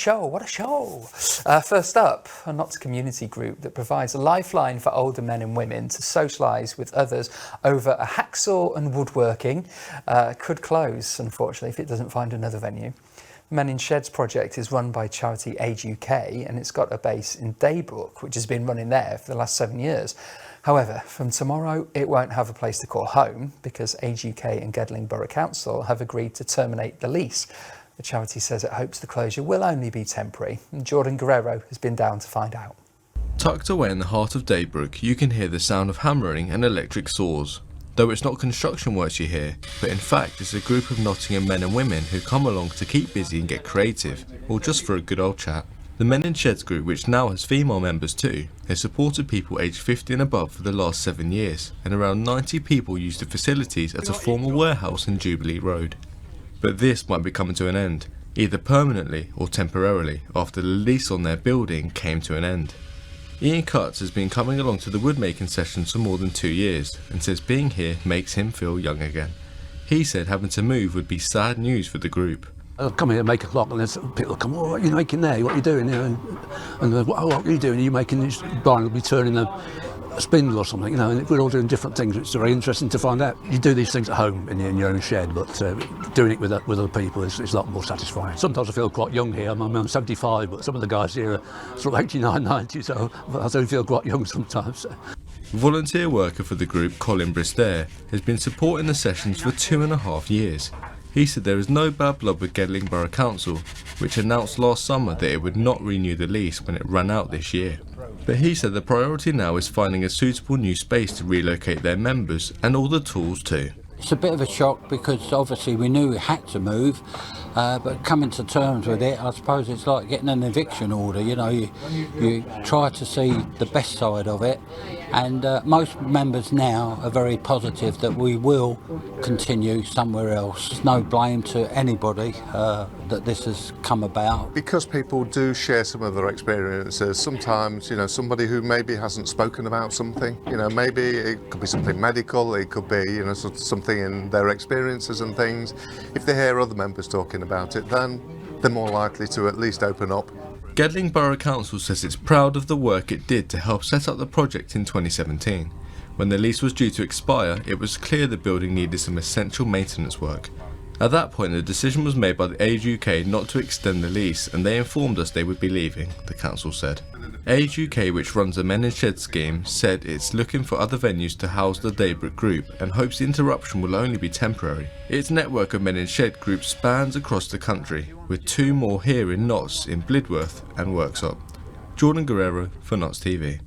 show, what a show. First up, a Notts community group that provides a lifeline for older men and women to socialise with others over a hacksaw and woodworking could close, unfortunately, if it doesn't find another venue. Men in Sheds project is run by charity Age UK, and it's got a base in Daybrook, which has been running there for the last 7 years. However, from tomorrow, it won't have a place to call home because Age UK and Gedling Borough Council have agreed to terminate the lease. The charity says it hopes the closure will only be temporary, and Jordan Guerrero has been down to find out. Tucked away in the heart of Daybrook, you can hear the sound of hammering and electric saws. Though it's not construction works you hear, but in fact it's a group of Nottingham men and women who come along to keep busy and get creative, or just for a good old chat. The Men in Sheds group, which now has female members too, has supported people aged 50 and above for the last 7 years, and around 90 people use the facilities at a former warehouse in Jubilee Road. But this might be coming to an end, either permanently or temporarily, after the lease on their building came to an end. Ian Cutts has been coming along to the woodmaking sessions for more than 2 years and says being here makes him feel young again. He said having to move would be sad news for the group. I'll come here at 8 o'clock and there's people come, oh, what are you making there? What are you doing? And what are you doing? Are you making this? Brian will be turning a spindle or something, and we're all doing different things. It's very interesting to find out. You do these things at home in your own shed, but doing it with other people is a lot more satisfying. Sometimes I feel quite young here. I'm 75, but some of the guys here are sort of 89, 90, so I do feel quite young sometimes. Volunteer worker for the group, Colin Bristaire, has been supporting the sessions for 2.5 years. He said there is no bad blood with Gedling Borough Council, which announced last summer that it would not renew the lease when it ran out this year. But he said the priority now is finding a suitable new space to relocate their members and all the tools too. It's a bit of a shock because obviously we knew we had to move, but coming to terms with it, I suppose it's like getting an eviction order. You try to see the best side of it, and most members now are very positive that we will continue somewhere else. There's no blame to anybody that this has come about. Because people do share some of their experiences, sometimes, somebody who maybe hasn't spoken about something, maybe it could be something medical, it could be, something in their experiences and things. If they hear other members talking about it, then they're more likely to at least open up. Gedling Borough Council says it's proud of the work it did to help set up the project in 2017. When the lease was due to expire, it was clear the building needed some essential maintenance work. At that point, the decision was made by the Age UK not to extend the lease, and they informed us they would be leaving, the council said. Age UK, which runs the Men in Sheds scheme, said it's looking for other venues to house the Daybrook group and hopes the interruption will only be temporary. Its network of Men in Shed groups spans across the country, with 2 more here in Notts, in Blidworth and Worksop. Jordan Guerrero for Notts TV.